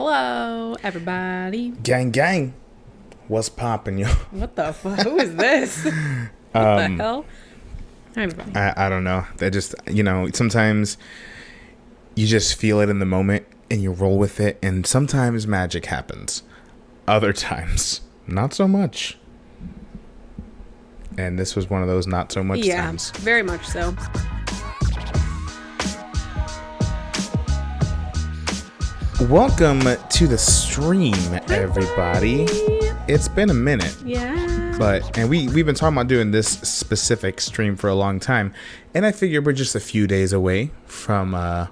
Hello, everybody. Gang. What's poppin', yo? What the fuck? Who is this? What the hell? Hi, everybody. I don't know. They just, sometimes you just feel it in the moment and you roll with it, and sometimes magic happens. Other times, not so much. And this was one of those not so much times. Yeah, very much so. Welcome to the stream, everybody. It's been a minute. Yeah. And we've been talking about doing this specific stream for a long time. And I figured we're just a few days away from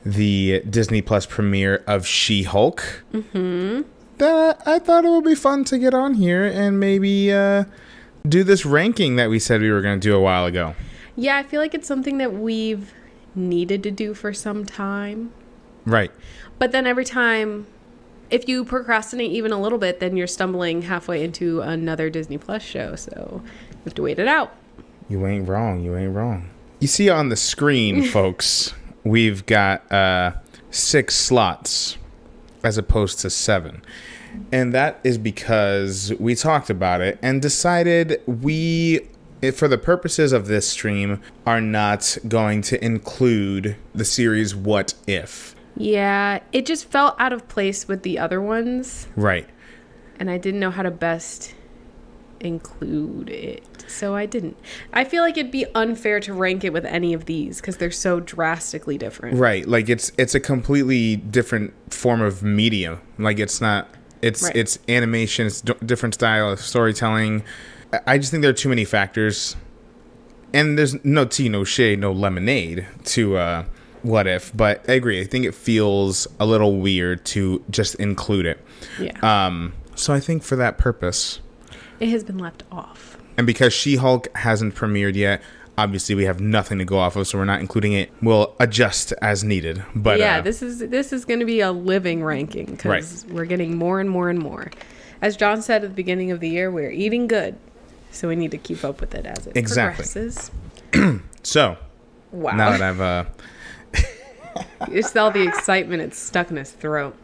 the Disney Plus premiere of She-Hulk. Mm-hmm. That I thought it would be fun to get on here and maybe do this ranking that we said we were going to do a while ago. Yeah, I feel like it's something that we've needed to do for some time. Right. But then every time, if you procrastinate even a little bit, then you're stumbling halfway into another Disney Plus show. So you have to wait it out. You ain't wrong. You see on the screen, folks, we've got 6 slots as opposed to 7. And that is because we talked about it and decided we, for the purposes of this stream, are not going to include the series What If. Yeah, it just felt out of place with the other ones. Right. And I didn't know how to best include it. So I didn't. I feel like it'd be unfair to rank it with any of these because they're so drastically different. Right. Like it's a completely different form of medium. Like it's not, it's animation, it's different style of storytelling. I just think there are too many factors. And there's no tea, no shade, no lemonade to What If, but I agree. I think it feels a little weird to just include it. Yeah. So I think for that purpose, it has been left off. And because She-Hulk hasn't premiered yet, obviously we have nothing to go off of, so we're not including it. We'll adjust as needed. But yeah, this is going to be a living ranking because we're getting more and more and more. As John said at the beginning of the year, we're eating good, so we need to keep up with it as it progresses. So, wow. Now that I've you smell the excitement. It's stuck in his throat.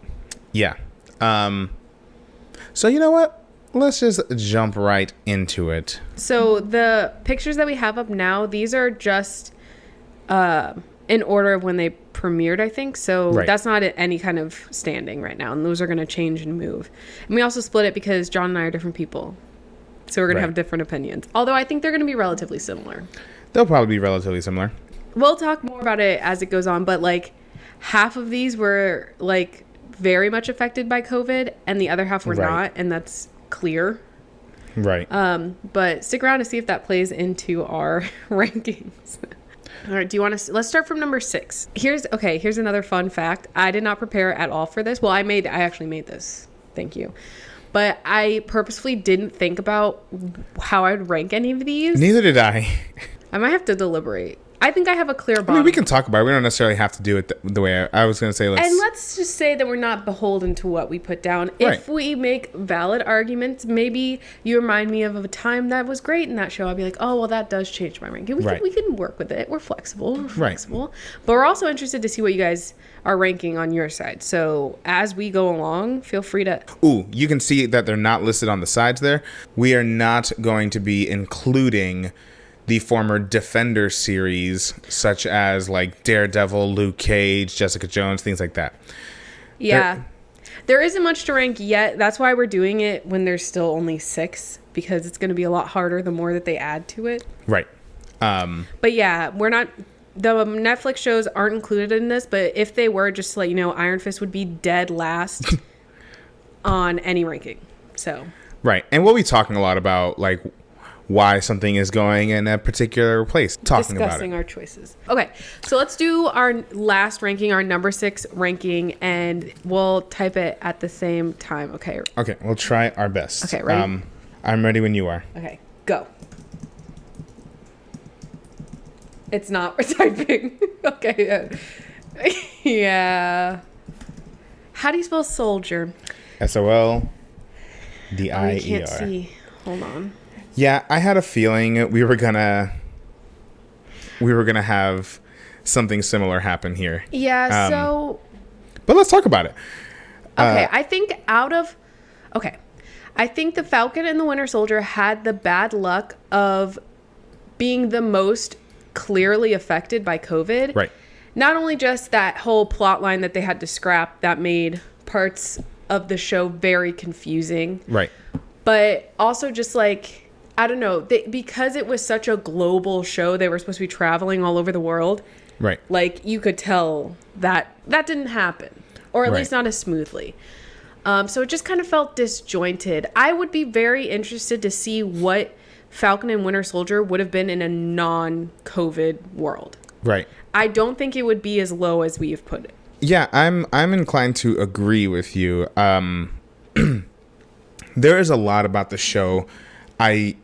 Yeah. So you know what? Let's just jump right into it. So the pictures that we have up now, these are just in order of when they premiered, I think. So that's not any kind of standing right now. And those are going to change and move. And we also split it because John and I are different people. So we're going to have different opinions. Although I think they're going to be relatively similar. They'll probably be relatively similar. We'll talk more about it as it goes on, but like half of these were like very much affected by COVID and the other half were not, and that's clear. Right. But stick around to see if that plays into our rankings. All right, let's start from number 6. Here's another fun fact. I did not prepare at all for this. Well, I actually made this. Thank you. But I purposefully didn't think about how I'd rank any of these. Neither did I. I might have to deliberate. I think I have a clear bottom. I mean, we can talk about it. We don't necessarily have to do it the way I was going to say. And let's just say that we're not beholden to what we put down. If we make valid arguments, maybe you remind me of a time that was great in that show. I'll be like, oh, well, that does change my ranking. We can work with it. We're flexible. But we're also interested to see what you guys are ranking on your side. So as we go along, feel free to... Ooh, you can see that they're not listed on the sides there. We are not going to be including the former Defender series, such as like Daredevil, Luke Cage, Jessica Jones, things like that. Yeah. There isn't much to rank yet. That's why we're doing it when there's still only 6, because it's going to be a lot harder the more that they add to it. Right. But yeah, the Netflix shows aren't included in this, but if they were, just to let you know, Iron Fist would be dead last on any ranking. So. Right. And we'll be talking a lot about like why something is going in a particular place. Discussing our choices. Okay, so let's do our last ranking, our number 6 ranking, and we'll type it at the same time. Okay, we'll try our best. Okay, ready? I'm ready when you are. Okay, go. It's not typing. Okay, yeah. How do you spell soldier? SOLDIER. I can't see. Hold on. Yeah, I had a feeling we were gonna have something similar happen here. Yeah, but let's talk about it. Okay, I think I think the Falcon and the Winter Soldier had the bad luck of being the most clearly affected by COVID. Right. Not only just that whole plot line that they had to scrap that made parts of the show very confusing. Right. But also just like, I don't know, because it was such a global show, they were supposed to be traveling all over the world. Right. Like, you could tell that didn't happen, or at least not as smoothly. So it just kind of felt disjointed. I would be very interested to see what Falcon and Winter Soldier would have been in a non-COVID world. Right. I don't think it would be as low as we have put it. Yeah, I'm inclined to agree with you. There is a lot about the show I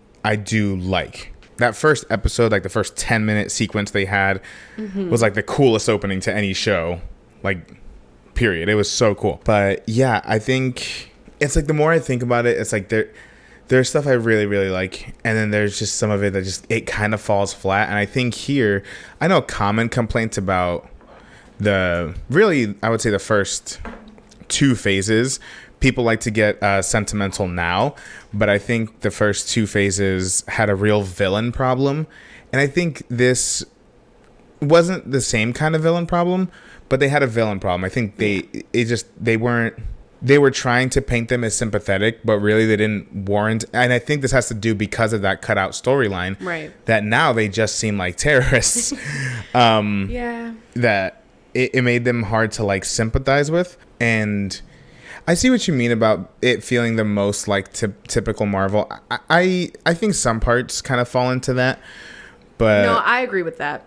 do like. That first episode, like the first 10-minute sequence they had was like the coolest opening to any show. Like, period. It was so cool. But yeah, I think it's like the more I think about it, it's like there's stuff I really, really like. And then there's just some of it that it kind of falls flat. And I think here, I know common complaints about I would say the first 2 phases. People like to get sentimental now, but I think the first 2 phases had a real villain problem. And I think this wasn't the same kind of villain problem, but they had a villain problem. I think they were trying to paint them as sympathetic, but really they didn't warrant. And I think this has to do because of that cutout storyline. Right. That now they just seem like terrorists. Yeah. That it made them hard to like sympathize with. And I see what you mean about it feeling the most like typical Marvel. I think some parts kind of fall into that. But no, I agree with that.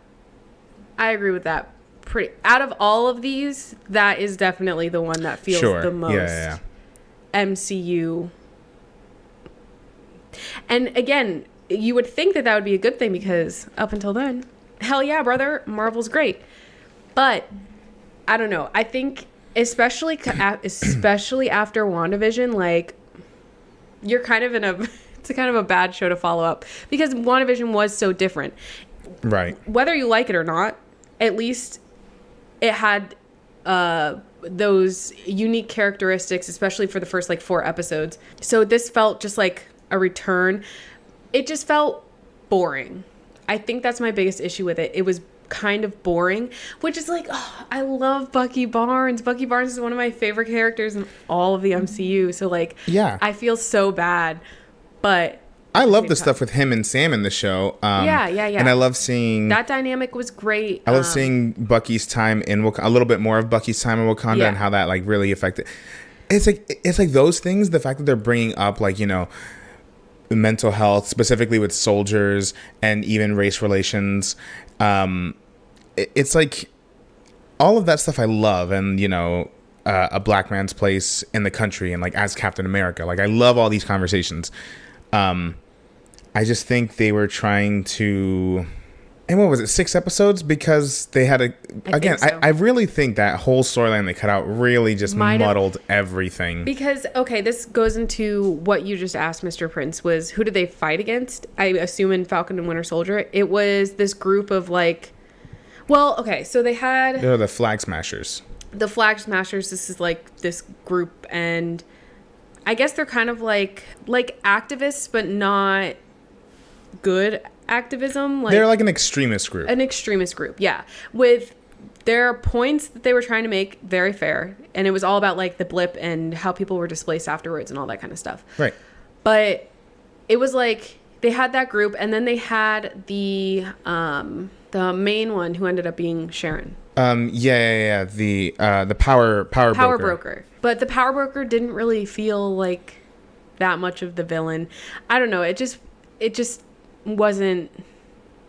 Out of all of these, that is definitely the one that feels the most MCU. And again, you would think that would be a good thing because up until then, hell yeah, brother, Marvel's great. But I don't know. I think especially after WandaVision, like, you're kind of it's a kind of a bad show to follow up because WandaVision was so different. Right. Whether you like it or not, at least it had those unique characteristics, especially for the first like 4 episodes. So this felt just like a return. It just felt boring. I think that's my biggest issue with it. It was kind of boring, which is like, oh, I love Bucky Barnes. Bucky Barnes is one of my favorite characters in all of the MCU. So like, yeah, I feel so bad, but I love the stuff with him and Sam in the show. Yeah. And I love seeing that dynamic was great. I love seeing Bucky's time in a little bit more of Bucky's time in Wakanda and how that like really affected. It's like those things. The fact that they're bringing up like, you know, mental health, specifically with soldiers and even race relations. It's like all of that stuff I love, and you know, a black man's place in the country, and like as Captain America, like I love all these conversations. I just think they were trying to, and what was it, 6 episodes? Because they had I really think that whole storyline they cut out really just muddled everything. Because, okay, this goes into what you just asked, Mr. Prince, was who did they fight against? I assume in Falcon and Winter Soldier. It was this group of like, well, okay, so they're the Flag Smashers. The Flag Smashers, this is like this group, and I guess they're kind of like activists, but not good activism. Like, they're like an extremist group. An extremist group, yeah. With their points that they were trying to make very fair, and it was all about like the blip and how people were displaced afterwards and all that kind of stuff. Right. But it was like they had that group, and then they had the main one who ended up being Sharon. The power broker. But the power broker didn't really feel like that much of the villain. I don't know. It just wasn't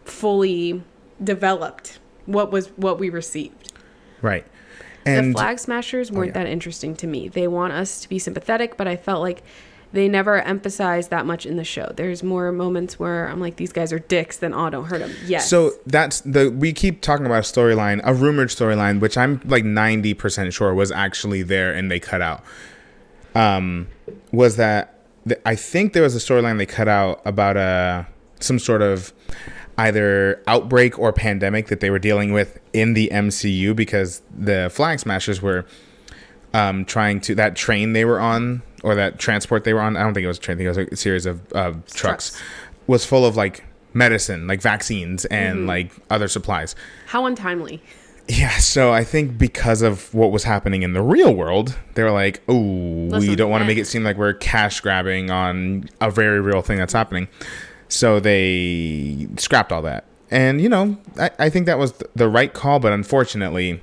fully developed. What we received. Right. And the Flag Smashers weren't that interesting to me. They want us to be sympathetic, but I felt like they never emphasized that much in the show. There's more moments where I'm like, these guys are dicks, than, oh, don't hurt them. Yes. So we keep talking about a storyline, a rumored storyline, which I'm like 90% sure was actually there and they cut out. Was that I think there was a storyline they cut out about some sort of either outbreak or pandemic that they were dealing with in the MCU, because the Flag Smashers were trying to, that train they were on, or that transport they were on, I don't think it was a train, I think it was a series of trucks, was full of like medicine, like vaccines and like other supplies. How untimely. Yeah, so I think because of what was happening in the real world, they were like, oh, we don't want to make it seem like we're cash grabbing on a very real thing that's happening. So they scrapped all that. And, you know, I think that was the right call, but unfortunately,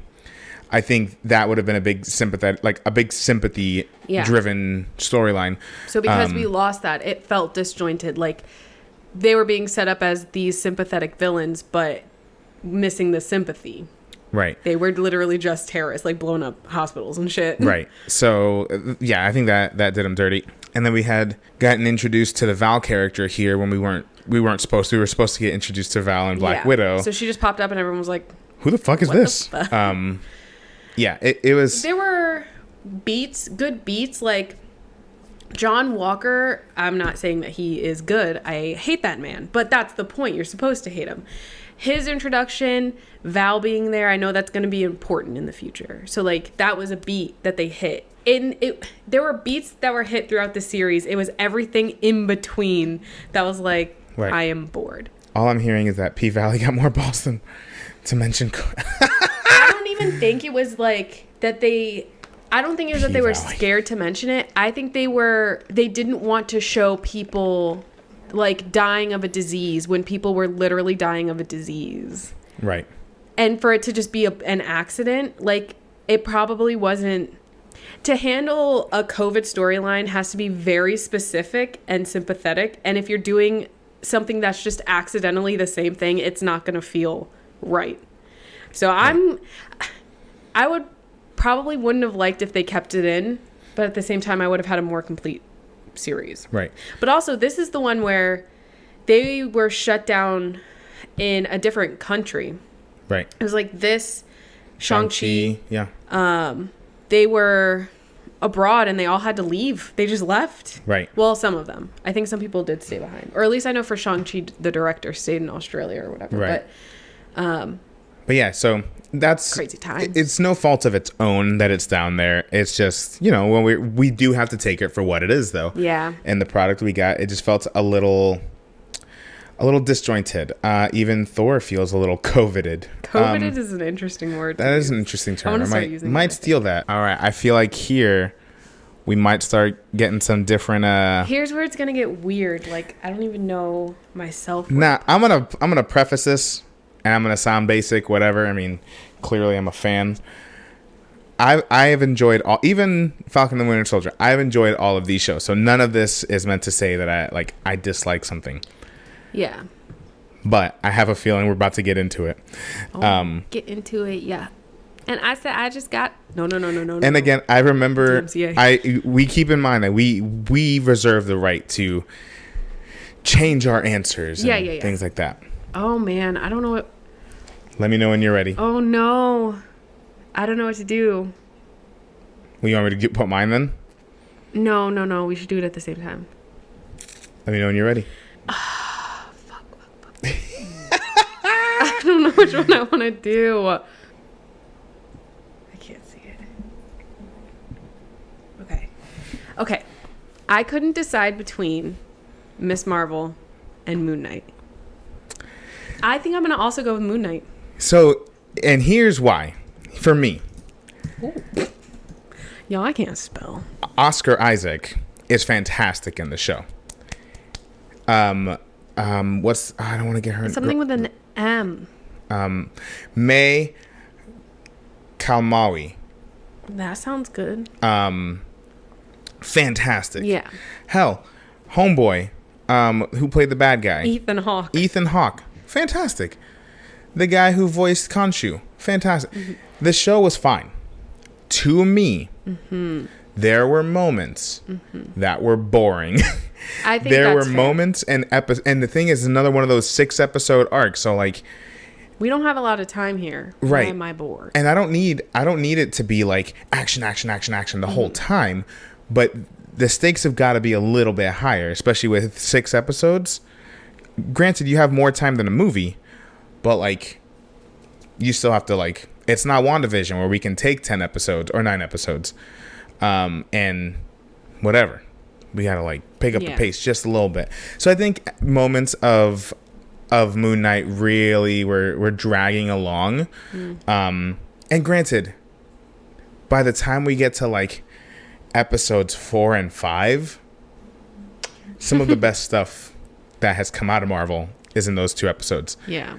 I think that would have been a big sympathy driven storyline. So because we lost that, it felt disjointed. Like they were being set up as these sympathetic villains, but missing the sympathy. Right. They were literally just terrorists, like blowing up hospitals and shit. Right. So, yeah, I think that did them dirty. And then we had gotten introduced to the Val character here when we weren't supposed to. We were supposed to get introduced to Val and Black Widow. So she just popped up and everyone was like, who the fuck is this? Yeah, it was. There were good beats, like John Walker. I'm not saying that he is good. I hate that man, but that's the point. You're supposed to hate him. His introduction, Val being there, I know that's going to be important in the future. So, like, that was a beat that they hit. There were beats that were hit throughout the series. It was everything in between that was like, right. I am bored. All I'm hearing is that P-Valley got more balls than to mention. I don't even think it was like that I don't think it was that they were scared to mention it. I think they didn't want to show people like dying of a disease when people were literally dying of a disease. Right. And for it to just be an accident, like it probably wasn't. To handle a COVID storyline has to be very specific and sympathetic. And if you're doing something that's just accidentally the same thing, it's not going to feel right. So I would probably wouldn't have liked if they kept it in, but at the same time, I would have had a more complete series. Right. But also, this is the one where they were shut down in a different country. Right. It was like this Shang-Chi. Yeah. They were abroad and they all had to leave. They just left. Right. Well, some of them. I think some people did stay behind. Or at least I know for Shang-Chi, the director stayed in Australia or whatever. Right. But yeah, so that's crazy time. It's no fault of its own that it's down there. It's just, you know, when we do have to take it for what it is, though. Yeah. And the product we got, it just felt a little disjointed. Even Thor feels a little COVIDed. COVIDed is an interesting word. That is an interesting term. I might steal that. All right. I feel like here we might start getting some different. Here's where it's gonna get weird. Like I don't even know myself. Nah, I'm gonna preface this, and I'm gonna sound basic. Whatever. I mean, clearly I'm a fan. I have enjoyed even Falcon and the Winter Soldier. I've enjoyed all of these shows. So none of this is meant to say that I dislike something. Yeah. But I have a feeling we're about to get into it. Get into it, yeah. And I said I just got no. And again, I remember we keep in mind that we reserve the right to change our answers and things like that. Oh man, I don't know what. Let me know when you're ready. Oh no. I don't know what to do. Well, you want me to put mine then? No. We should do it at the same time. Let me know when you're ready. Fuck. I don't know which one I want to do. I can't see it. Okay. I couldn't decide between Miss Marvel and Moon Knight. I think I'm going to also go with Moon Knight. So, and here's why. For me. Ooh. Yo, I can't spell. Oscar Isaac is fantastic in the show. I don't want to get her. Something with an M. May Kalmawi. That sounds good. Fantastic. Yeah. Hell, Homeboy, who played the bad guy. Ethan Hawke. Fantastic. The guy who voiced Khonshu. Fantastic. Mm-hmm. The show was fine. To me, there were moments that were boring. I think there that's were fair. moments and and the thing is, another one of those 6-episode arcs. So like, we don't have a lot of time here. Right. Why am I bored? And I don't need it to be like action the whole time, but the stakes have got to be a little bit higher, especially with 6 episodes. Granted, you have more time than a movie, but like, you still have to like, It's not WandaVision where we can take 10 episodes or 9 episodes, and whatever. We gotta like pick up the pace just a little bit. So I think moments of Moon Knight really were dragging along. And granted, by the time we get to like episodes 4 and 5, some of the best stuff that has come out of Marvel is in those 2 episodes. Yeah.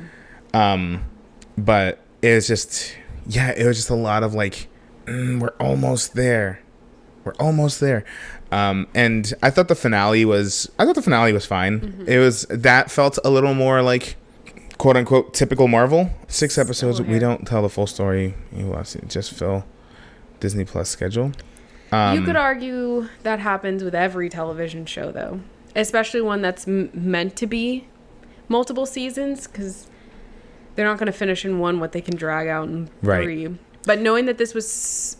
But it was just a lot of like, we're almost there. And I thought the finale was fine. That felt a little more like quote unquote typical Marvel. 6 episodes. We don't tell the full story. Just fill Disney Plus schedule. You could argue that happens with every television show though, especially one that's meant to be multiple seasons, because they're not going to finish in one what they can drag out in 3. Right. But knowing that this was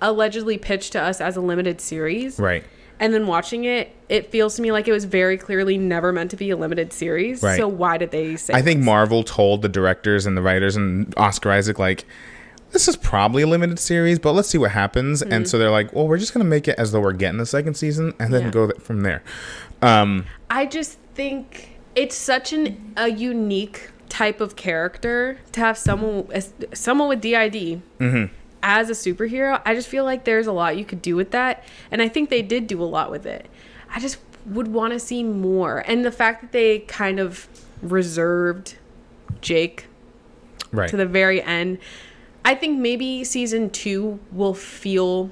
allegedly pitched to us as a limited series, right, and then watching it, it feels to me like it was very clearly never meant to be a limited series. Right. So why did they say I think Marvel told the directors and the writers and Oscar Isaac, like, this is probably a limited series, but let's see what happens. And so they're like, well, we're just going to make it as though we're getting the second season and then go from there. I just think it's such a unique type of character to have someone with DID as a superhero. I just feel like there's a lot you could do with that, and I think they did do a lot with it. I just would want to see more, and the fact that they kind of reserved Jake to the very end, I think maybe season 2 will feel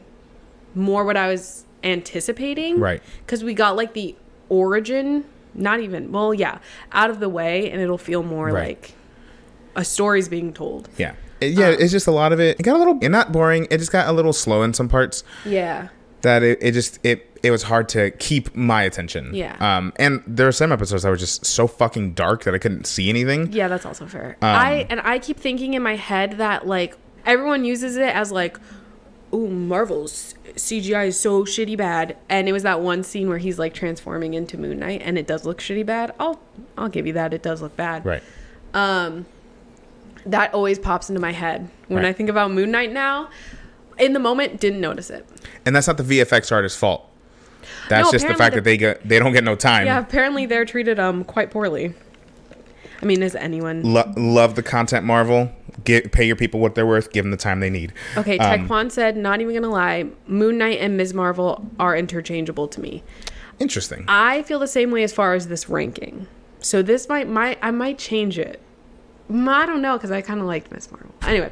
more what I was anticipating, right? Because we got like the origin, not even, well, yeah, out of the way, and it'll feel more like a story's being told. Yeah. It's just a lot of it. It got a little, not boring. It just got a little slow in some parts. Yeah. That it was hard to keep my attention. Yeah. And there are some episodes that were just so fucking dark that I couldn't see anything. Yeah, that's also fair. I keep thinking in my head that like everyone uses it as like, ooh, Marvel's CGI is so shitty bad, and it was that one scene where he's like transforming into Moon Knight, and it does look shitty bad. I'll give you that. It does look bad. Right. That always pops into my head when I think about Moon Knight now. In the moment, didn't notice it. And that's not the VFX artist's fault. That's just the fact that they don't get no time. Yeah, apparently they're treated quite poorly. I mean, is anyone... Love the content, Marvel. Pay your people what they're worth. Give them the time they need. Okay, Taekwon said, not even going to lie, Moon Knight and Ms. Marvel are interchangeable to me. Interesting. I feel the same way as far as this ranking. So this I might change it. I don't know, because I kind of liked Ms. Marvel. Anyway,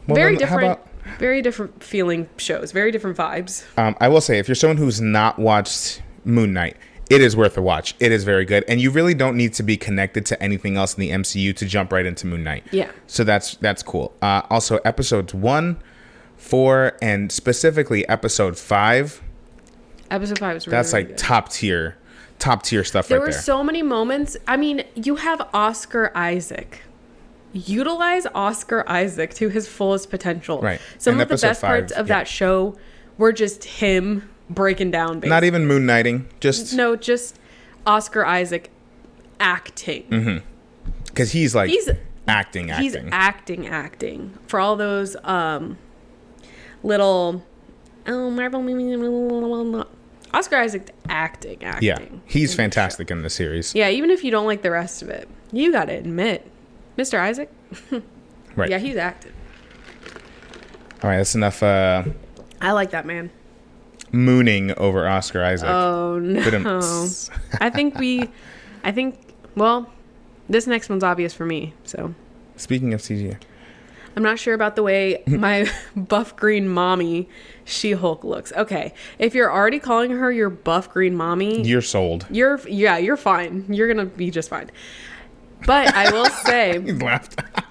very different feeling shows, very different vibes. I will say, if you're someone who's not watched Moon Knight, it is worth a watch. It is very good, and you really don't need to be connected to anything else in the MCU to jump right into Moon Knight. Yeah. So that's cool. Also, episodes 1, 4, and specifically episode 5. Episode 5 is really, that's like good. top tier stuff. There were so many moments. I mean, you have Oscar Isaac. Utilize Oscar Isaac to his fullest potential. Right. Some of the best parts of that show were just him breaking down. Basically. Not even Moon Knighting. Just Oscar Isaac acting. Because he's acting. He's acting for all those little Marvel. Oscar Isaac acting. Yeah, he's fantastic in the series. Yeah, even if you don't like the rest of it, you got to admit, Mr. Isaac. Right. Yeah, he's acted. All right, that's enough. I like that man. Mooning over Oscar Isaac. Oh no. I think well, this next one's obvious for me. So. Speaking of CGI. I'm not sure about the way my buff green mommy She-Hulk looks. Okay, if you're already calling her your buff green mommy, you're sold. You're fine. You're gonna be just fine. But I will say,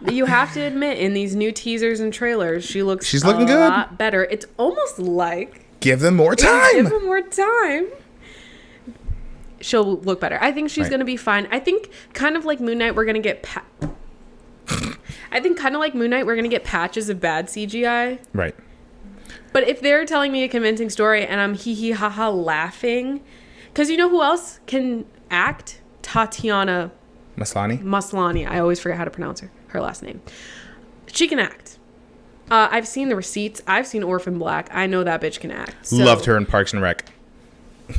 you have to admit, in these new teasers and trailers, she's looking good. A lot better. It's almost like give them more time. Give them more time. She'll look better. I think she's gonna be fine. I think kind of like Moon Knight, we're gonna get. We're going to get patches of bad CGI. Right. But if they're telling me a convincing story and I'm hee ha ha laughing, because you know who else can act? Tatiana Maslany. I always forget how to pronounce her last name. She can act. I've seen the receipts. I've seen Orphan Black. I know that bitch can act. So Loved her in Parks and Rec.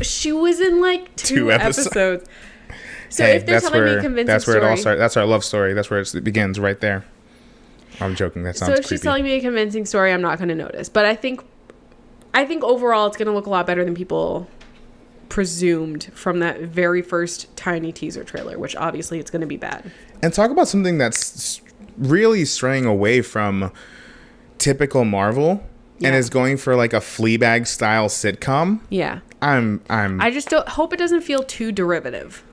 She was in like two episodes. So hey, if they're telling me a convincing that's where story, it all starts. That's our love story. That's where it begins, right there. I'm joking. That sounds so if creepy. she's telling me a convincing story, I'm not going to notice. But I think overall it's going to look a lot better than people presumed from that very first tiny teaser trailer, which obviously it's going to be bad. And talk about something that's really straying away from typical Marvel and is going for like a Fleabag style sitcom. Yeah. I just don't hope it doesn't feel too derivative.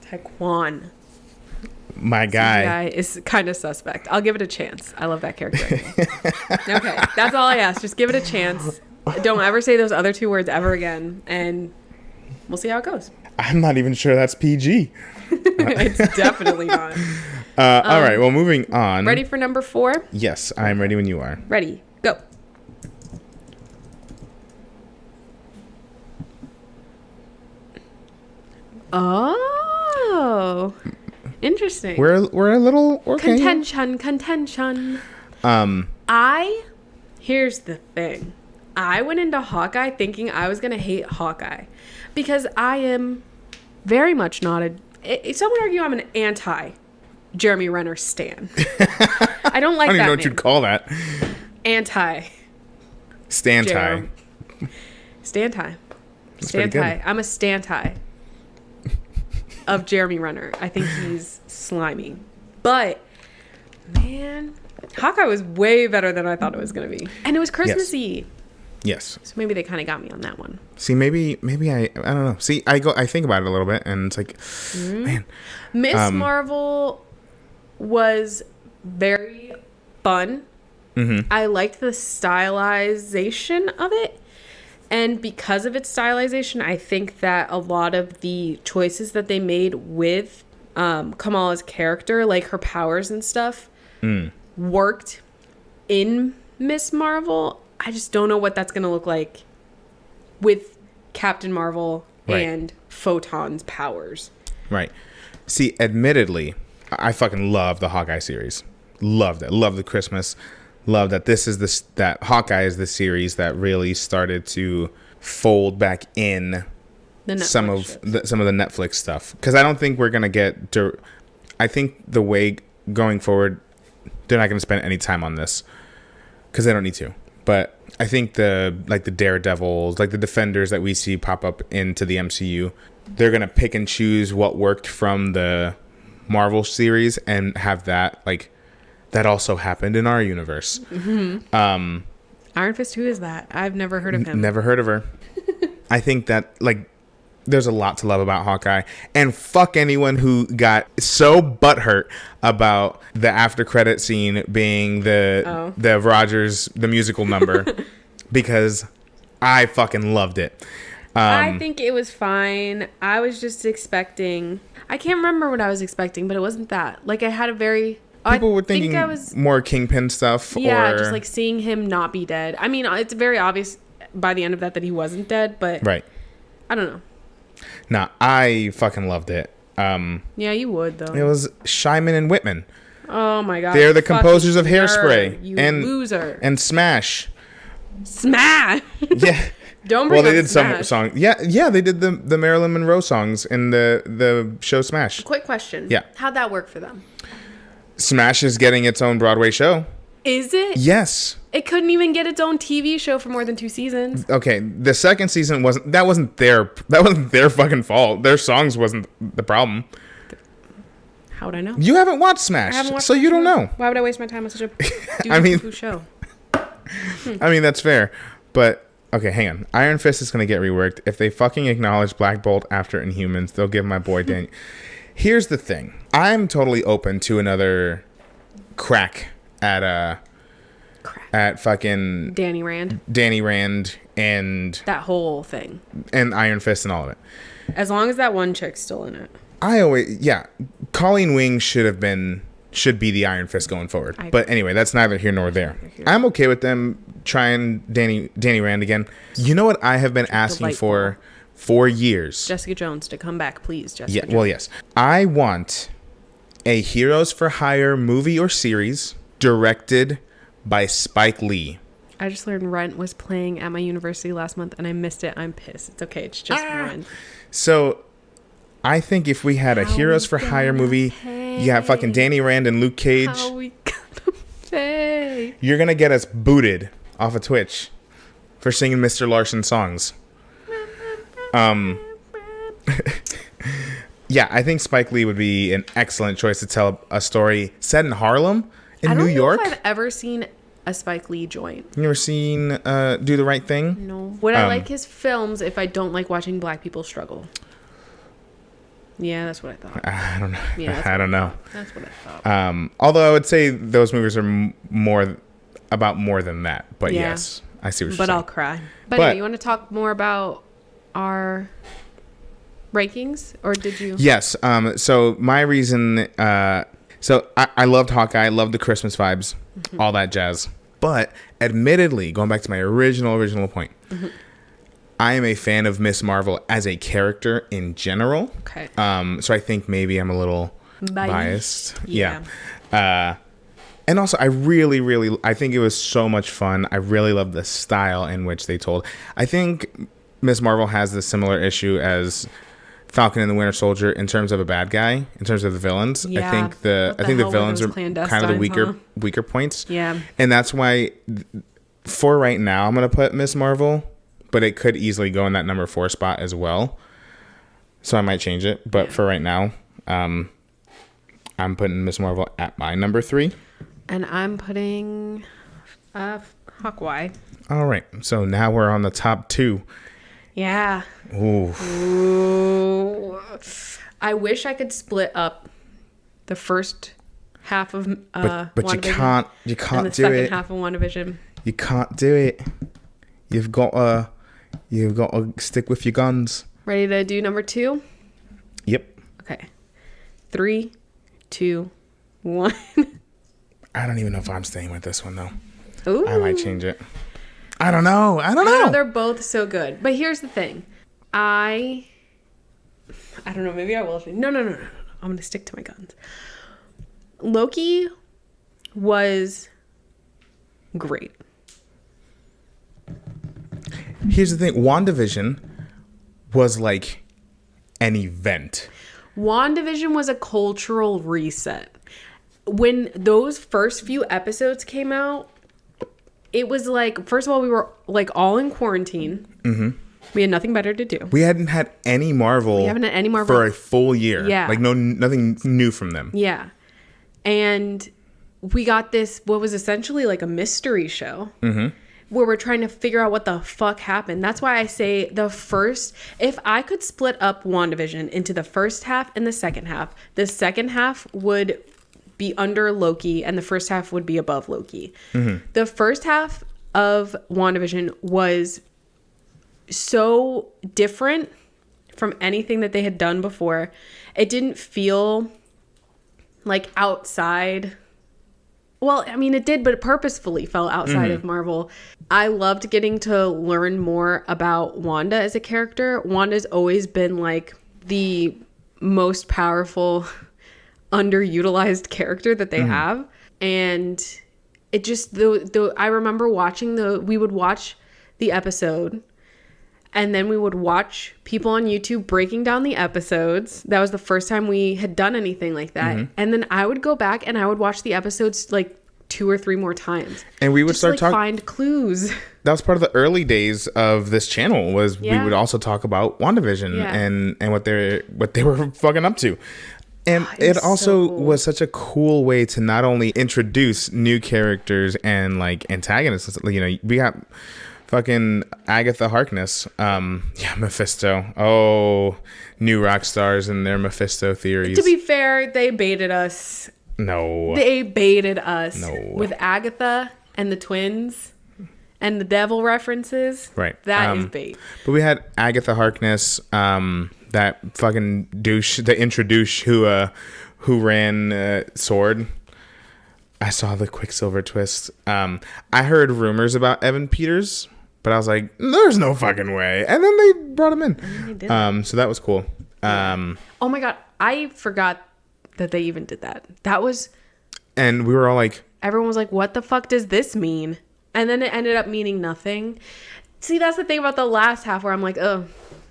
Taekwon. My guy is kind of suspect. I'll give it a chance. I love that character. Okay, that's all I ask. Just give it a chance. Don't ever say those other two words ever again, and we'll see how it goes. I'm not even sure that's PG. It's definitely not. All right, well, moving on. Ready for number 4? Yes, I'm ready when you are. Ready, go. Oh, interesting. We're a little Contention. Here's the thing. I went into Hawkeye thinking I was gonna hate Hawkeye because I am very much not some would argue I'm an anti Jeremy Renner stan. I don't like that. I don't even know what you'd call that. Anti. Stanti. Stanti. Stanti. I'm a stanti of Jeremy Renner. I think he's slimy. But, man, Hawkeye was way better than I thought it was going to be. And it was Christmassy. Yes. So maybe they kind of got me on that one. See, maybe I don't know. See, I think about it a little bit and it's like, man. Miss Marvel was very fun. Mm-hmm. I liked the stylization of it. And because of its stylization, I think that a lot of the choices that they made with Kamala's character, like her powers and stuff, worked in Miss Marvel. I just don't know what that's going to look like with Captain Marvel and Photon's powers. Right. See, admittedly, I fucking love the Hawkeye series. Loved it. Love the Christmas. Love that that Hawkeye is the series that really started to fold back in some of the Netflix stuff. Because I don't think we're gonna get. I think the way going forward, they're not gonna spend any time on this because they don't need to. But I think the Daredevils, like the Defenders that we see pop up into the MCU, they're gonna pick and choose what worked from the Marvel series and have that like. That also happened in our universe. Mm-hmm. Iron Fist, who is that? I've never heard of him. Never heard of her. I think that, like, there's a lot to love about Hawkeye. And fuck anyone who got so butthurt about the after credit scene being the Rogers, the musical number. Because I fucking loved it. I think it was fine. I was just expecting... I can't remember what I was expecting, but it wasn't that. Like, I had a very... People were thinking more Kingpin stuff. Yeah, just like seeing him not be dead. I mean, it's very obvious by the end of that he wasn't dead, but I don't know. Nah, I fucking loved it. Yeah, you would though. It was Shyman and Whitman. Oh my god. They're the composers of Hairspray. You loser. And Smash. Smash. Yeah. Don't bring they did Smash. some song. Yeah, they did the Marilyn Monroe songs in the show Smash. Quick question. Yeah. How'd that work for them? Smash is getting its own Broadway show. Is it? Yes. It couldn't even get its own TV show for more than 2 seasons. Okay, the second season wasn't their fucking fault. Their songs wasn't the problem. How would I know? You haven't watched Smash, so you don't know. Why would I waste my time on such a show? I mean, that's fair, but okay, hang on. Iron Fist is going to get reworked. If they fucking acknowledge Black Bolt after Inhumans, they'll give my boy Daniel. Here's the thing. I'm totally open to another crack at fucking Danny Rand and that whole thing and Iron Fist and all of it. As long as that one chick's still in it. Colleen Wing should be the Iron Fist going forward. But anyway, that's neither here nor there. I'm okay with them trying Danny Rand again. You know what I have been asking for 4 years. Jessica Jones to come back, please, Jessica Jones. Well, yes. I want a Heroes for Hire movie or series directed by Spike Lee. I just learned Rent was playing at my university last month, and I missed it. I'm pissed. It's okay. It's just Rent. So, I think if we had a Heroes for Hire movie, you got fucking Danny Rand and Luke Cage. How we gonna pay? You're gonna get us booted off of Twitch for singing Mr. Larson songs. Yeah, I think Spike Lee would be an excellent choice to tell a story set in Harlem, in New York. I don't know if I've ever seen a Spike Lee joint. You ever seen Do the Right Thing? No. Would I like his films if I don't like watching black people struggle? Yeah, that's what I thought. I don't know. Yeah, I don't know. That's what I thought. Although I would say those movies are more than that. But yeah. yes, I see what you're saying. But I'll cry. But anyway, you want to talk more about our rankings, or did you? Yes. So my reason. So I loved Hawkeye. I loved the Christmas vibes, all that jazz. But admittedly, going back to my original point, I am a fan of Miss Marvel as a character in general. Okay. So I think maybe I'm a little biased. Yeah. And also, I think it was so much fun. I really love the style in which they told. I think Miss Marvel has the similar issue as Falcon and the Winter Soldier in terms of a bad guy, in terms of the villains. Yeah. I think the villains are kind of the weaker points. Yeah. And that's why for right now I'm gonna put Miss Marvel, but it could easily go in that number 4 spot as well. So I might change it. But for right now, I'm putting Miss Marvel at my number 3. And I'm putting Hawkeye. All right. So now we're on the top 2. Yeah. Ooh. I wish I could split up the first half of but WandaVision you can't and the do second it. half of WandaVision. You can't do it. You've got to stick with your guns. Ready to do number 2? Yep. Okay. 3, 2, 1. I don't even know if I'm staying with this one though. Ooh. I might change it. I don't know. They're both so good. But here's the thing. I don't know. Maybe I will. No. I'm going to stick to my guns. Loki was great. Here's the thing. WandaVision was like an event. WandaVision was a cultural reset. When those first few episodes came out, it was like, first of all, we were like all in quarantine. Mm-hmm. We had nothing better to do. We hadn't had any Marvel. For a full year. Yeah. Like nothing new from them. Yeah. And we got this, what was essentially like a mystery show. Mm-hmm. Where we're trying to figure out what the fuck happened. That's why I say if I could split up WandaVision into the first half and the second half would be under Loki and the first half would be above Loki. Mm-hmm. The first half of WandaVision was so different from anything that they had done before. It didn't feel like outside. Well, I mean, it did, but it purposefully fell outside of Marvel. I loved getting to learn more about Wanda as a character. Wanda's always been like the most powerful, underutilized character that they have. And it just, I remember we would watch the episode and then we would watch people on YouTube breaking down the episodes. That was the first time we had done anything like that. Mm-hmm. And then I would go back and I would watch the episodes like 2 or 3 more times. And we would start talking. Find clues. That was part of the early days of this channel. We would also talk about WandaVision and what they were fucking up to. And it also was such a cool way to not only introduce new characters and like antagonists. You know, we got fucking Agatha Harkness. Mephisto. Oh, new rock stars and their Mephisto theories. To be fair, they baited us. No. They baited us. No. With Agatha and the twins and the devil references. Right. That is bait. But we had Agatha Harkness, that fucking douche, the intro-douche who ran S.W.O.R.D. I saw the Quicksilver twist. I heard rumors about Evan Peters But I was like, there's no fucking way. And then they brought him in. They did so that was cool. Oh my God. I forgot that they even did that. That was... And we were all like... Everyone was like, what the fuck does this mean? And then it ended up meaning nothing. See, that's the thing about the last half where I'm like, oh,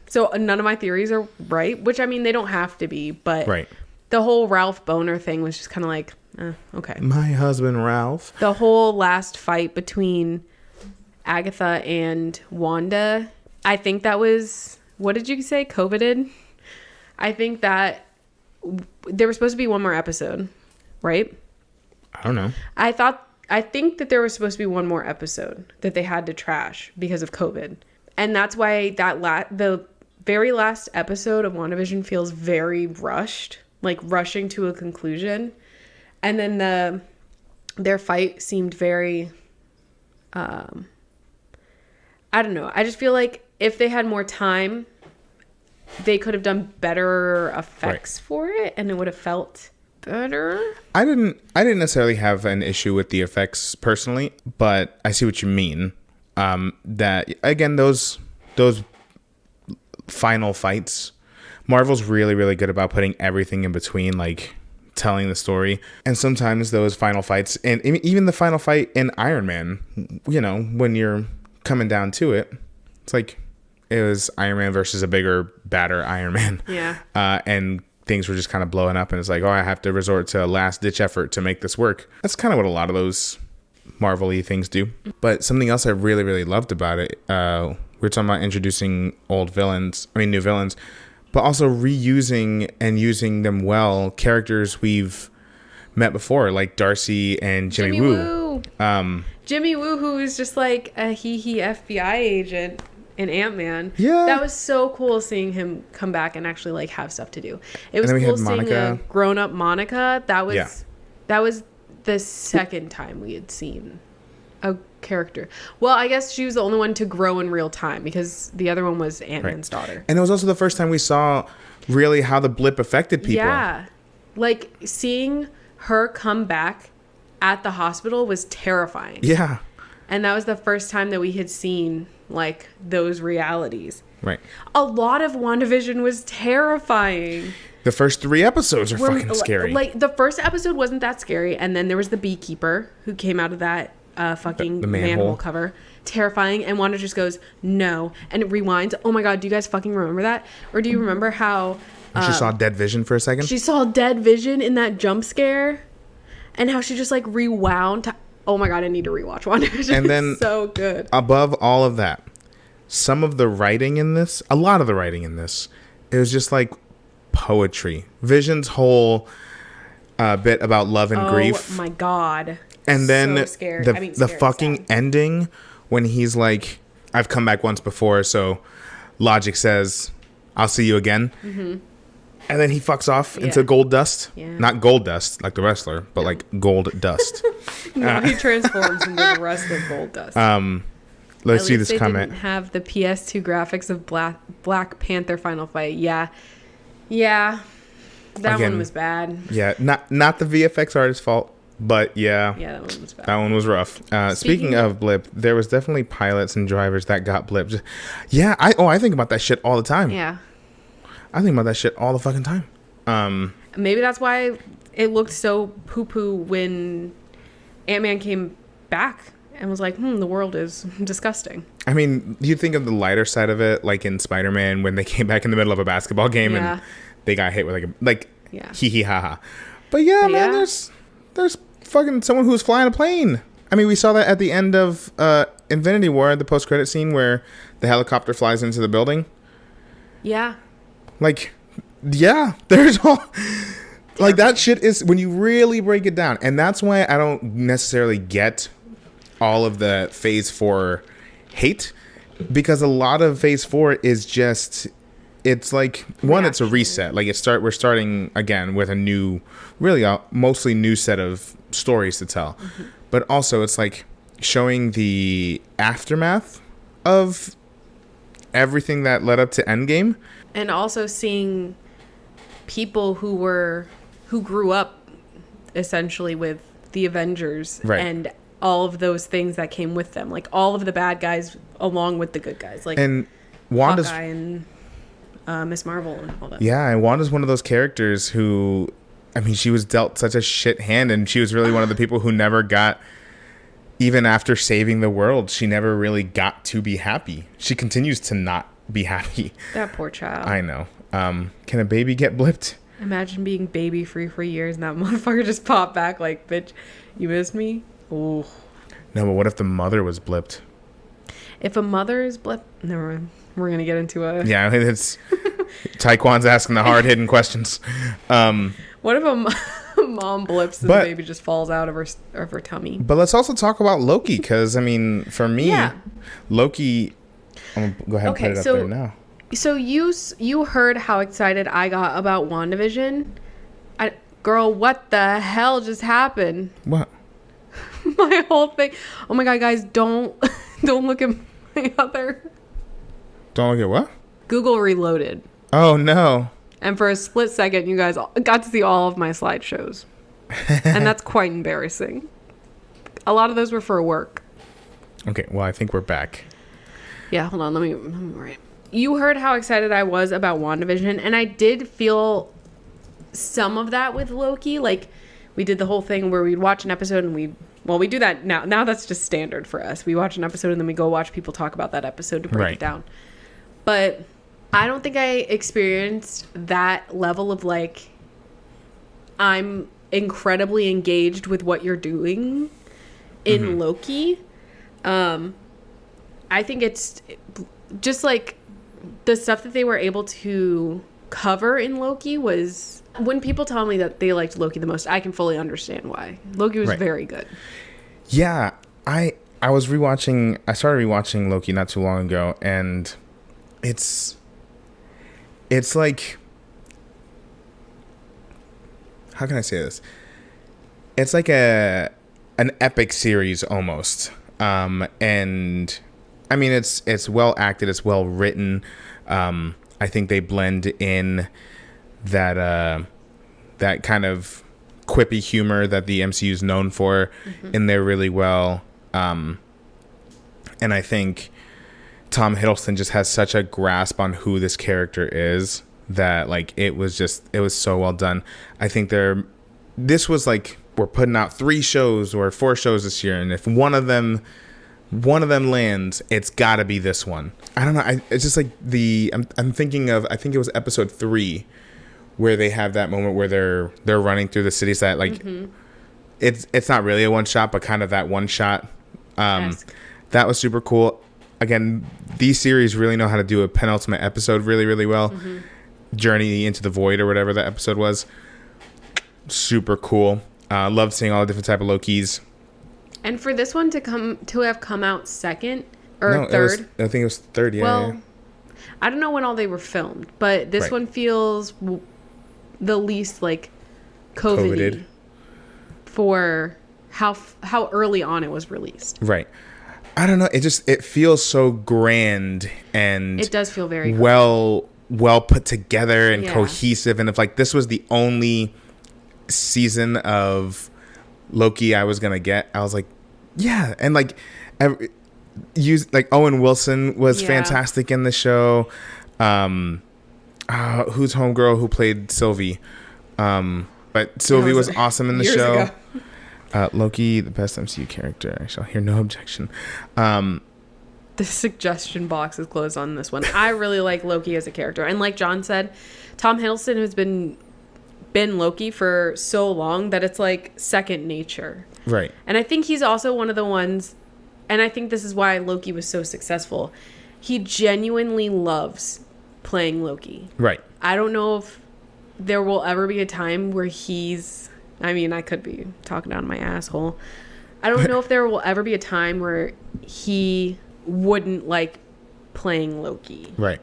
so none of my theories are right. Which, I mean, they don't have to be. But right. The whole Ralph Boner thing was just kind of like, okay. My husband, Ralph. The whole last fight between Agatha and Wanda, I think that was, what did you say? COVIDed? I think that there was supposed to be one more episode, right? I don't know. I think that there was supposed to be one more episode that they had to trash because of COVID. And that's why the very last episode of WandaVision feels very rushed, like rushing to a conclusion. And then their fight seemed very, I don't know. I just feel like if they had more time, they could have done better effects for it, and it would have felt better. I didn't necessarily have an issue with the effects personally, but I see what you mean. That again, those final fights, Marvel's really, really good about putting everything in between, like telling the story. And sometimes those final fights, and even the final fight in Iron Man, you know, when you're coming down to it, it's like it was Iron Man versus a bigger, badder Iron Man. Yeah. And things were just kind of blowing up, and it's like, oh, I have to resort to a last ditch effort to make this work. That's kind of what a lot of those Marvel-y things do. But something else I really, really loved about it, we were talking about introducing new villains, but also reusing and using them well, characters we've met before, like Darcy and Jimmy Woo. Jimmy Woo, who is just like a he FBI agent in Ant-Man. Yeah. That was so cool seeing him come back and actually like have stuff to do. It was cool seeing a grown-up Monica. That was the second time we had seen a character. Well, I guess she was the only one to grow in real time because the other one was Ant-Man's daughter. And it was also the first time we saw really how the blip affected people. Yeah. Like seeing her come back at the hospital was terrifying. Yeah. And that was the first time that we had seen like those realities. Right. A lot of WandaVision was terrifying. The first 3 episodes are fucking scary. Like the first episode wasn't that scary, and then there was the beekeeper who came out of that fucking the manhole cover. Terrifying. And Wanda just goes, no. And it rewinds. Oh my God, do you guys fucking remember that? Or do you remember how she saw dead vision for a second? She saw dead vision in that jump scare, and how she just like rewound. Oh my God, I need to rewatch WandaVision. And then it's so good. Above all of that, some of the writing in this, a lot of the writing in this, it was just like poetry. Vision's whole bit about love and grief. Oh my God. And then so scared. the fucking ending when he's like, I've come back once before, so logic says, I'll see you again. Mm-hmm. And then he fucks off into gold dust. Yeah. Not gold dust, like the wrestler, but like gold dust. No, he transforms into the rest of gold dust. Let's see this comment. Didn't have the PS2 graphics of Black Panther final fight. Yeah. That one was bad. Yeah, not the VFX artist's fault, but yeah. Yeah, that one was bad. That one was rough. Speaking of blip, there was definitely pilots and drivers that got blipped. Yeah, I think about that shit all the time. Yeah. I think about that shit all the fucking time. Maybe that's why it looked so poo-poo when Ant-Man came back and was like, the world is disgusting. I mean, you think of the lighter side of it, like in Spider-Man when they came back in the middle of a basketball game and they got hit with hee hee ha ha. But man, there's fucking someone who's flying a plane. I mean, we saw that at the end of Infinity War, the post-credit scene where the helicopter flies into the building. Yeah. There's all... Like, that shit is... When you really break it down, and that's why I don't necessarily get all of the Phase 4 hate, because a lot of Phase 4 is just... It's like... One, it's a reset. Like, we're starting again with a new... Really, a mostly new set of stories to tell. Mm-hmm. But also, it's like showing the aftermath of everything that led up to Endgame. And also seeing people who grew up essentially with the Avengers and all of those things that came with them, like all of the bad guys along with the good guys, like and Wanda's Hawkeye and Miss Marvel and all that. Yeah, and Wanda's one of those characters who, I mean, she was dealt such a shit hand, and she was really one of the people who never got, even after saving the world, she never really got to be happy. She continues to not be happy. That poor child. I know. Can a baby get blipped? Imagine being baby free for years and that motherfucker just popped back like, bitch, you missed me? Oh. No, but what if the mother was blipped? If a mother is blipped, never mind. We're going to get into a... Yeah, it's... Taekwon's asking the hard-hitting questions. What if a mom blips and the baby just falls out of her tummy? But let's also talk about Loki, because, I mean, for me, Loki... I'm going to go ahead and put it up there now. So you heard how excited I got about WandaVision? Girl, what the hell just happened? What? My whole thing. Oh my god, guys, don't look at my other. Don't look at what? Google Reloaded. Oh no. And for a split second, you guys got to see all of my slideshows. And that's quite embarrassing. A lot of those were for work. Okay, well, I think we're back. Yeah, hold on, let me write. You heard how excited I was about WandaVision, and I did feel some of that with Loki. Like, we did the whole thing where we'd watch an episode and we do that now. Now that's just standard for us. We watch an episode and then we go watch people talk about that episode to break it down. But I don't think I experienced that level of, like, I'm incredibly engaged with what you're doing in Loki. I think it's just, like, the stuff that they were able to cover in Loki was... When people tell me that they liked Loki the most, I can fully understand why. Loki was very good. Yeah, I started rewatching Loki not too long ago, and it's like, how can I say this? It's like an epic series almost. And I mean, it's well acted, it's well written. I think they blend in that kind of quippy humor that the MCU is known for in there really well. And I think Tom Hiddleston just has such a grasp on who this character is that, like, it was so well done. I think this was like, we're putting out 3 shows or 4 shows this year, and if one of them lands, it's got to be this one. I don't know. It's just like I'm thinking of, I think it was episode 3 where they have that moment where they're running through the city set, like it's not really a one shot, but kind of that one shot. That was super cool. Again, these series really know how to do a penultimate episode really, really well. Journey into the Void or whatever that episode was. Super cool. Loved seeing all the different type of Lokis. And for this one to have come out second or third. I think it was third. Yeah. Well, yeah. I don't know when all they were filmed, but this one feels the least like COVID-y for how early on it was released. Right. I don't know. It feels so grand, and it does feel very well put together and cohesive. And if, like, this was the only season of Loki I was gonna get, I was like, yeah. And like, Owen Wilson was fantastic in the show. Who's homegirl who played Sylvie? But Sylvie was awesome in the show. Loki, the best MCU character. I shall hear no objection. The suggestion box is closed on this one. I really like Loki as a character, and like John said, Tom Hiddleston has been Loki for so long that it's like second nature. Right. And I think he's also one of the ones, and I think this is why Loki was so successful. He genuinely loves playing Loki. Right. I don't know if there will ever be a time where I could be talking down my asshole. I don't know if there will ever be a time where he wouldn't like playing Loki. Right.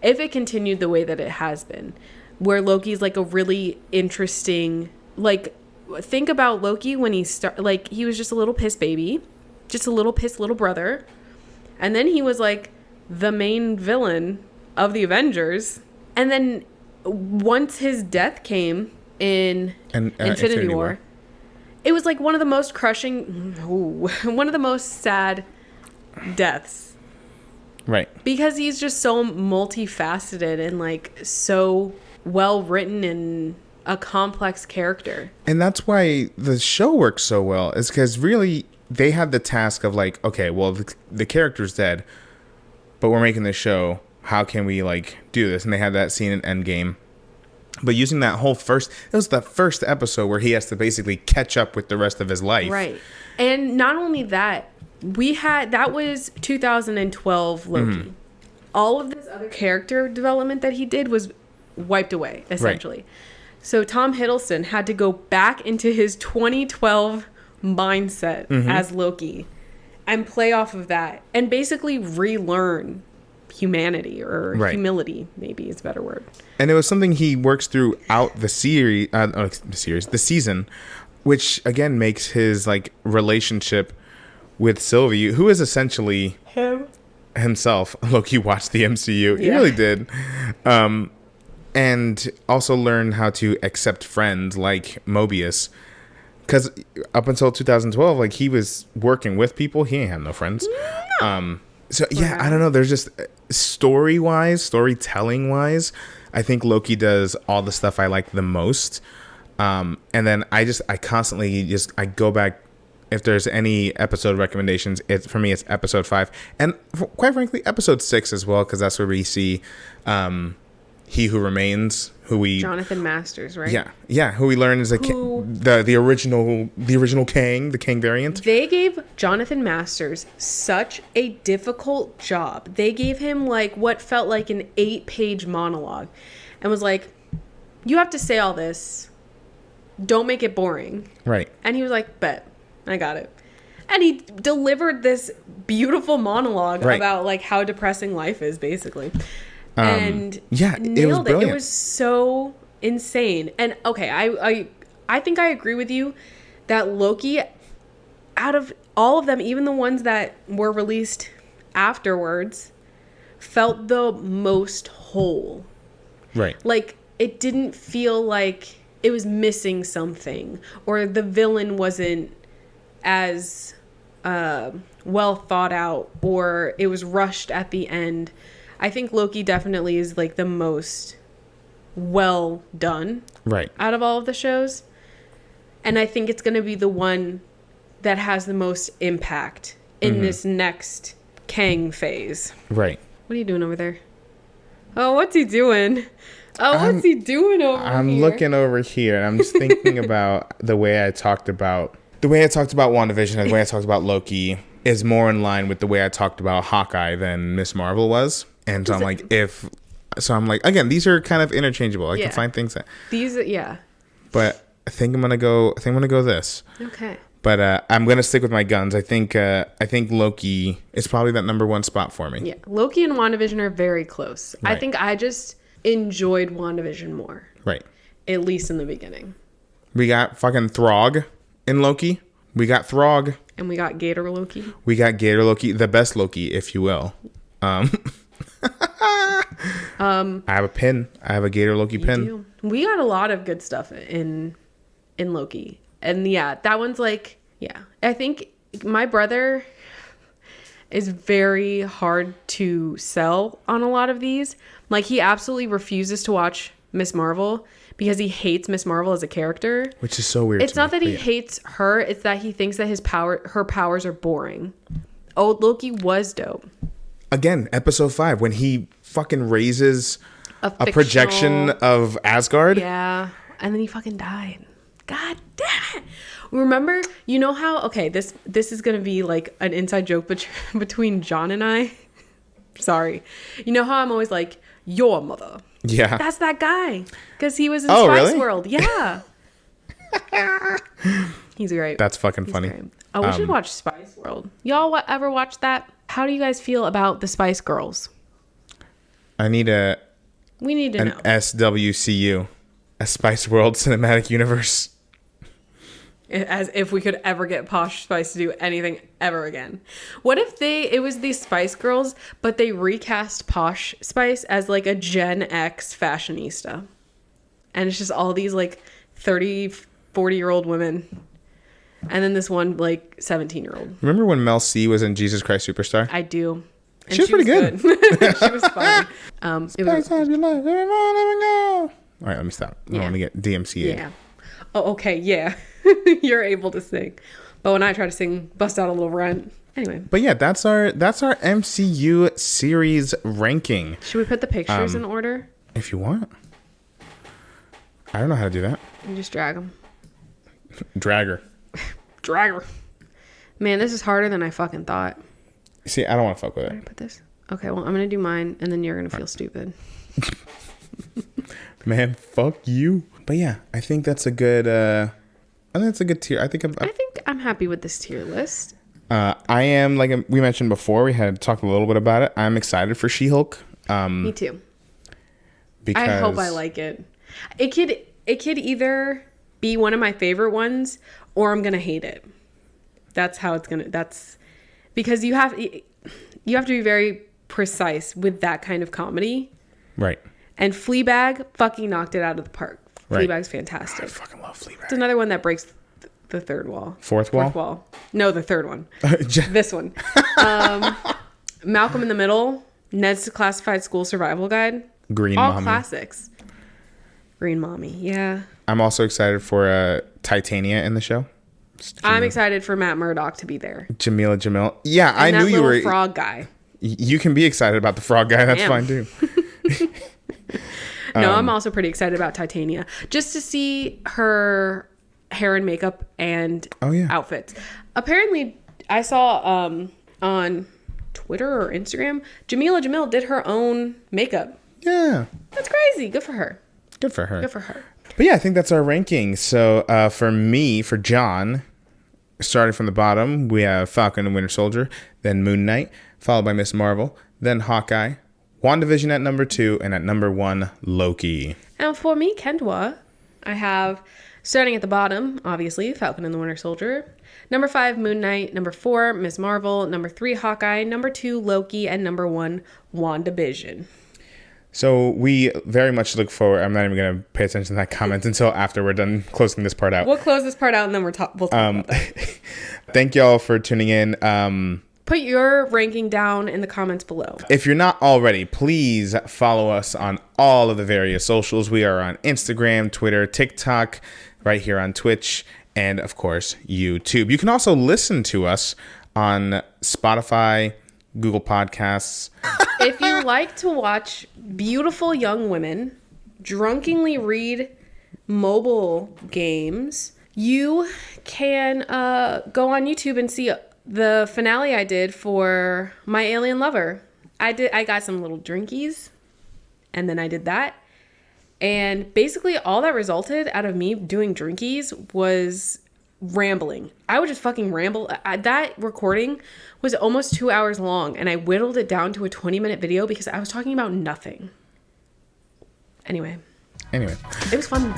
If it continued the way that it has been, where Loki's like a really interesting, like, think about Loki when he he was just a little piss baby, just a little pissed little brother. And then he was like the main villain of the Avengers. And then once his death came in Infinity War, it was like one of the most crushing, one of the most sad deaths. Right. Because he's just so multifaceted and like so well written and a complex character. And that's why the show works so well, is because really they had the task of like, okay, well, the character's dead, but we're making this show. How can we like do this? And they had that scene in Endgame. But using that whole it was the first episode where he has to basically catch up with the rest of his life. Right. And not only that, that was 2012 Loki. Mm-hmm. All of this other character development that he did was wiped away, essentially. Right. So Tom Hiddleston had to go back into his 2012 mindset as Loki and play off of that and basically relearn humanity or humility, maybe is a better word. And it was something he works throughout the season, which again makes his like relationship with Sylvie, who is essentially himself. Loki watched the MCU. He really did. And also learn how to accept friends like Mobius. Because up until 2012, like he was working with people. He ain't have no friends. No. So yeah, I don't know. There's just storytelling-wise, I think Loki does all the stuff I like the most. And then I constantly I go back. If there's any episode recommendations, for me it's episode 5, and quite frankly episode 6 as well, because that's where we see He Who Remains, Jonathan Masters, right? Yeah, who we learn is the original Kang, the Kang variant. They gave Jonathan Masters such a difficult job. They gave him like what felt like an 8-page monologue, and was like, "You have to say all this. Don't make it boring." Right. And he was like, "Bet, I got it." And he delivered this beautiful monologue about like how depressing life is, basically. And it was brilliant. It was so insane. And okay, I think I agree with you that Loki, out of all of them, even the ones that were released afterwards, felt the most whole. Right. Like it didn't feel like it was missing something, or the villain wasn't as well thought out, or it was rushed at the end. I think Loki definitely is like the most well done out of all of the shows. And I think it's going to be the one that has the most impact in this next Kang phase. Right. What are you doing over there? Oh, what's he doing? What's he doing over here? I'm looking over here and I'm just thinking about the way I talked about WandaVision and the way I talked about Loki is more in line with the way I talked about Hawkeye than Miss Marvel was. And so I'm like, again, these are kind of interchangeable. I can find things but I think I'm gonna go this. Okay. But I'm gonna stick with my guns. I think Loki is probably that number 1 spot for me. Yeah, Loki and WandaVision are very close. Right. I think I just enjoyed WandaVision more. Right. At least in the beginning. We got fucking Throg in Loki. We got Throg. And we got Gator Loki. We got Gator Loki, the best Loki, if you will. I have a pin. I have a Gator Loki pin. Do. We got a lot of good stuff in Loki. And yeah, that one's like, I think my brother is very hard to sell on a lot of these. Like he absolutely refuses to watch Miss Marvel because he hates Miss Marvel as a character. Which is so weird. It's not that he hates her, it's that he thinks that her powers are boring. Oh, Loki was dope. Again, episode 5, when he fucking raises a projection of Asgard. Yeah. And then he fucking died. God damn it. Remember, you know how, okay, this is going to be like an inside joke between John and I. Sorry. You know how I'm always like, your mother. Yeah. That's that guy. Because he was in Spice World. Yeah. He's great. That's fucking funny. Great. Oh, we should watch Spice World. Y'all ever watch that? How do you guys feel about the Spice Girls? We need to know. SWCU, a Spice World Cinematic Universe. As if we could ever get Posh Spice to do anything ever again. What if it was these Spice Girls, but they recast Posh Spice as like a Gen X fashionista? And it's just all these like 30, 40-year-old women And then this one, like, 17-year-old. Remember when Mel C was in Jesus Christ Superstar? I do. And she was pretty good. She was funny. It was... All right, let me stop. I want to get DMCA. Yeah. Oh, okay. Yeah. You're able to sing. But when I try to sing, bust out a little run. Anyway. But yeah, that's our MCU series ranking. Should we put the pictures in order? If you want. I don't know how to do that. You just drag them. Drag her. Drag her. Man, this is harder than I fucking thought. See, I don't want to fuck with it. Can I put this? Okay, well, I'm going to do mine, and then you're going to feel stupid. Man, fuck you. But yeah, I think that's a good... I think that's a good tier. I think I'm happy with this tier list. I am, like we mentioned before, we had talked a little bit about it. I'm excited for She-Hulk. Me too. Because I hope I like it. It could either be one of my favorite ones, or I'm gonna hate it. That's how it's gonna. That's because you have to be very precise with that kind of comedy. Right. And Fleabag fucking knocked it out of the park. Right. Fleabag's fantastic. I fucking love Fleabag. It's another one that breaks the third wall. Fourth wall? No, the third one. This one. Malcolm in the Middle, Ned's Classified School Survival Guide. Green All Mommy. Classics. Green Mommy, yeah. I'm also excited for Titania in the show. I'm excited for Matt Murdock to be there. Jamil. Yeah, and I knew you were... frog guy. You can be excited about the frog guy. That's fine too. No, I'm also pretty excited about Titania. Just to see her hair and makeup and outfits. Apparently, I saw on Twitter or Instagram, Jamil did her own makeup. Yeah. That's crazy. Good for her. Good for her. Good for her. But yeah, I think that's our ranking. So for John, starting from the bottom, we have Falcon and Winter Soldier, then Moon Knight, followed by Miss Marvel, then Hawkeye, WandaVision at number 2, and at number 1, Loki. And for me, Kendra, I have, starting at the bottom, obviously, Falcon and the Winter Soldier. Number 5, Moon Knight. Number 4, Miss Marvel. Number 3, Hawkeye. Number 2, Loki. And number 1, WandaVision. So we very much look forward. I'm not even going to pay attention to that comment until after we're done closing this part out. We'll close this part out and then we'll talk about that. Thank y'all for tuning in. Put your ranking down in the comments below. If you're not already, please follow us on all of the various socials. We are on Instagram, Twitter, TikTok, right here on Twitch, and of course, YouTube. You can also listen to us on Spotify, Google Podcasts. If you like to watch beautiful young women drunkenly read mobile games, you can go on YouTube and see the finale I did for My Alien Lover. I got some little drinkies, and then I did that. And basically all that resulted out of me doing drinkies was rambling. I would just fucking ramble. That recording was almost 2 hours long, and I whittled it down to a 20-minute video because I was talking about nothing. Anyway. It was fun.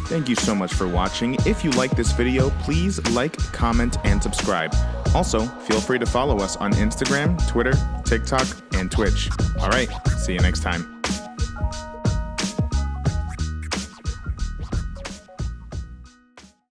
Thank you so much for watching. If you like this video, please like, comment, and subscribe. Also, feel free to follow us on Instagram, Twitter, TikTok, and Twitch. All right, see you next time.